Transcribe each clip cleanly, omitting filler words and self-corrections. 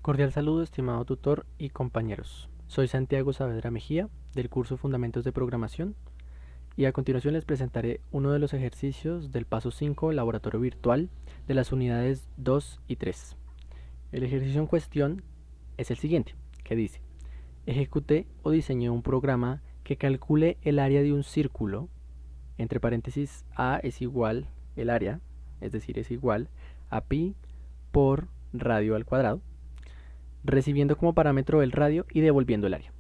Cordial saludo, estimado tutor y compañeros. Soy Santiago Saavedra Mejía, del curso Fundamentos de Programación, y a continuación les presentaré uno de los ejercicios del paso 5, laboratorio virtual, de las unidades 2 y 3. El ejercicio en cuestión es el siguiente, que dice: ejecute o diseñe un programa que calcule el área de un círculo, entre paréntesis A es igual el área, es decir, es igual a pi por radio al cuadrado, recibiendo como parámetro el radio y devolviendo el área.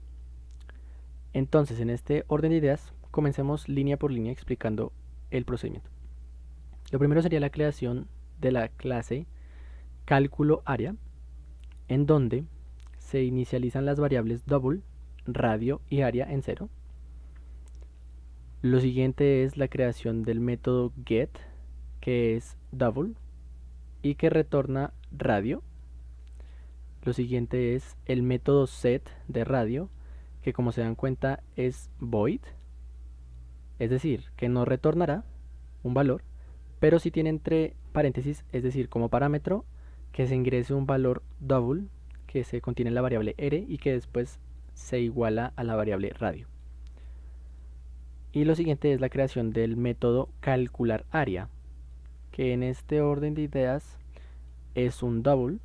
Entonces, en este orden de ideas, comencemos línea por línea explicando el procedimiento. Lo primero sería la creación de la clase cálculo área, en donde se inicializan las variables double, radio y área en 0. Lo siguiente es la creación del método get, que es double y que retorna radio. Lo siguiente es el método set de radio, que como se dan cuenta es void, es decir, que no retornará un valor, pero sí tiene entre paréntesis, es decir, como parámetro, que se ingrese un valor double que se contiene en la variable r y que después se iguala a la variable radio. Y lo siguiente es la creación del método calcular área, que en este orden de ideas es un double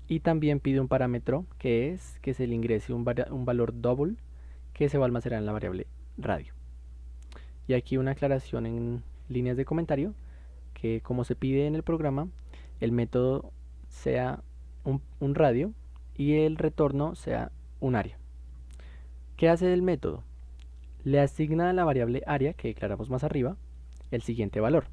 y también pide un parámetro que es que se le ingrese un valor double que se va a almacenar en la variable radio. Y aquí una aclaración en líneas de comentario, que como se pide en el programa, el método sea un radio y el retorno sea un área. ¿Qué hace el método? Le asigna a la variable área, que declaramos más arriba, el siguiente valor: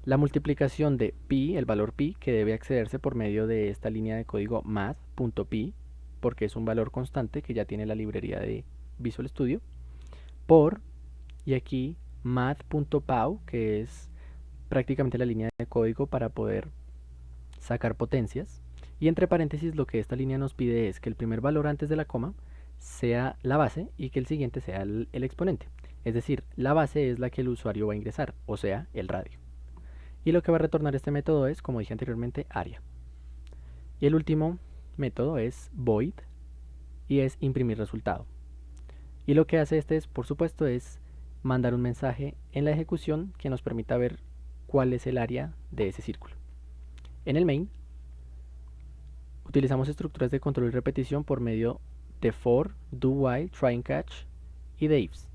la multiplicación de pi, el valor pi, que debe accederse por medio de esta línea de código math.pi, porque es un valor constante que ya tiene la librería de Visual Studio, por, y aquí math.pow, que es prácticamente la línea de código para poder sacar potencias, y entre paréntesis lo que esta línea nos pide es que el primer valor antes de la coma sea la base y que el siguiente sea el exponente. Es decir, la base es la que el usuario va a ingresar, o sea, el radio. Y lo que va a retornar este método es, como dije anteriormente, área. Y el último método es void y es imprimir resultado. Y lo que hace este es, por supuesto, es mandar un mensaje en la ejecución que nos permita ver cuál es el área de ese círculo. En el main utilizamos estructuras de control y repetición por medio de for, do while, try and catch y de ifs.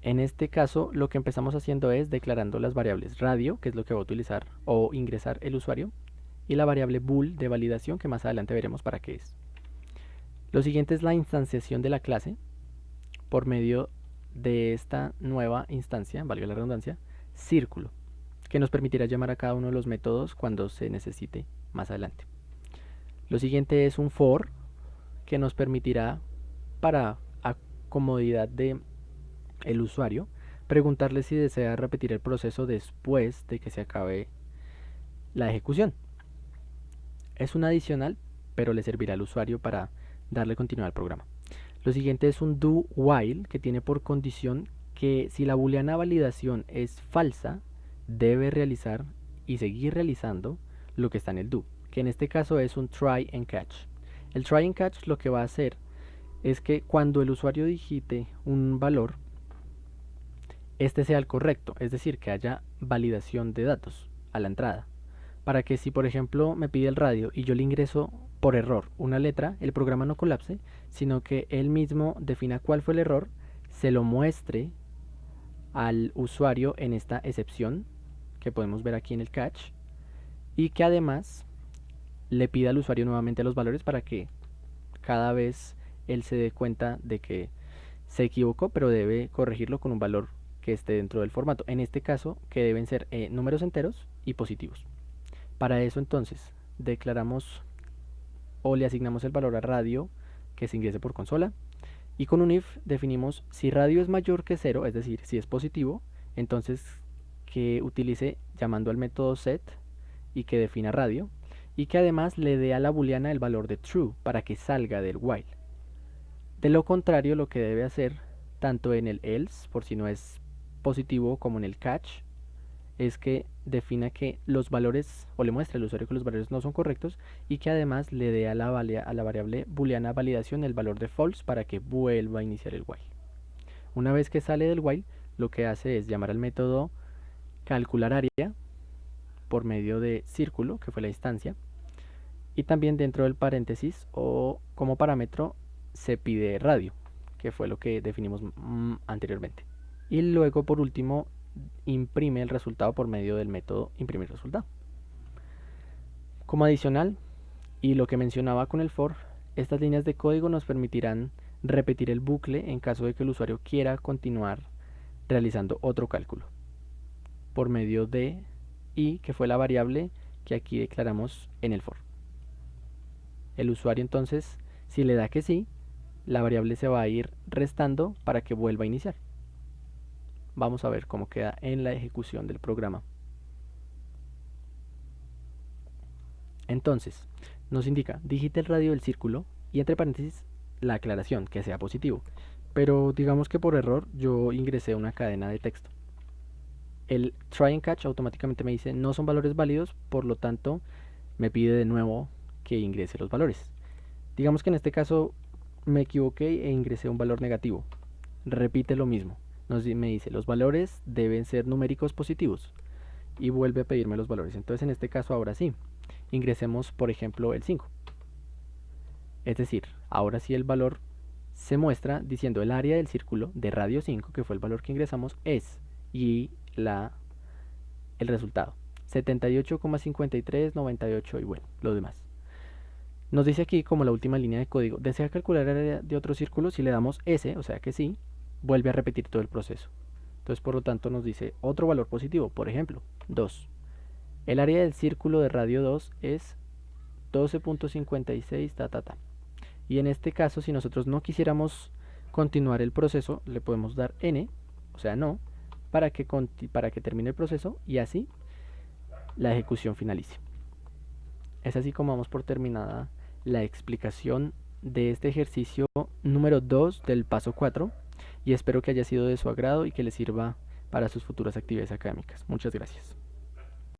En este caso lo que empezamos haciendo es declarando las variables radio, que es lo que va a utilizar o ingresar el usuario, y la variable bool de validación, que más adelante veremos para qué es. Lo siguiente es la instanciación de la clase por medio de esta nueva instancia, valga la redundancia, círculo, que nos permitirá llamar a cada uno de los métodos cuando se necesite más adelante. Lo siguiente es un for, que nos permitirá, para comodidad de el usuario, preguntarle si desea repetir el proceso después de que se acabe la ejecución. Es un adicional, pero le servirá al usuario para darle continuidad al programa. Lo siguiente es un do while, que tiene por condición que si la booleana validación es falsa, debe realizar y seguir realizando lo que está en el do, que en este caso es un try and catch. El try and catch lo que va a hacer es que cuando el usuario digite un valor, este sea el correcto, es decir, que haya validación de datos a la entrada, para que si por ejemplo me pide el radio y yo le ingreso por error una letra, el programa no colapse, sino que él mismo defina cuál fue el error, se lo muestre al usuario en esta excepción que podemos ver aquí en el catch, y que además le pida al usuario nuevamente los valores para que cada vez él se dé cuenta de que se equivocó, pero debe corregirlo con un valor que esté dentro del formato. En este caso, que deben ser números enteros y positivos. Para eso entonces declaramos o le asignamos el valor a radio que se ingrese por consola, y con un if definimos si radio es mayor que 0, es decir, si es positivo, entonces que utilice llamando al método set y que defina radio, y que además le dé a la booleana el valor de true para que salga del while. De lo contrario, lo que debe hacer, tanto en el else, por si no es positivo, como en el catch, es que defina que los valores, o le muestra al usuario que los valores no son correctos, y que además le dé a la variable booleana validación el valor de false para que vuelva a iniciar el while. Una vez que sale del while, lo que hace es llamar al método calcular área por medio de círculo, que fue la instancia, y también dentro del paréntesis o como parámetro se pide radio, que fue lo que definimos anteriormente. Y luego, por último, imprime el resultado por medio del método imprimir resultado. Como adicional, y lo que mencionaba con el for, estas líneas de código nos permitirán repetir el bucle en caso de que el usuario quiera continuar realizando otro cálculo por medio de i, que fue la variable que aquí declaramos en el for. El usuario entonces, si le da que sí, la variable se va a ir restando para que vuelva a iniciar. Vamos a ver cómo queda en la ejecución del programa. Entonces, nos indica, digita el radio del círculo y entre paréntesis la aclaración, que sea positivo. Pero digamos que por error yo ingresé una cadena de texto. El try and catch automáticamente me dice no son valores válidos, por lo tanto me pide de nuevo que ingrese los valores. Digamos que en este caso me equivoqué e ingresé un valor negativo. Repite lo mismo. Me dice los valores deben ser numéricos positivos y vuelve a pedirme los valores. Entonces en este caso ahora sí, ingresemos por ejemplo el 5. Es decir, ahora sí el valor se muestra diciendo el área del círculo de radio 5, que fue el valor que ingresamos, es, y el resultado 78,5398 y bueno, lo demás. Nos dice aquí como la última línea de código, desea calcular el área de otro círculo, si le damos S, o sea que sí, vuelve a repetir todo el proceso. Entonces por lo tanto nos dice otro valor positivo, por ejemplo 2. El área del círculo de radio 2 es 12.56 y en este caso si nosotros no quisiéramos continuar el proceso le podemos dar N, o sea no, para que termine el proceso y así la ejecución finalice. Es así como vamos por terminada la explicación de este ejercicio número 2 del paso 4 y espero que haya sido de su agrado y que les sirva para sus futuras actividades académicas. Muchas gracias.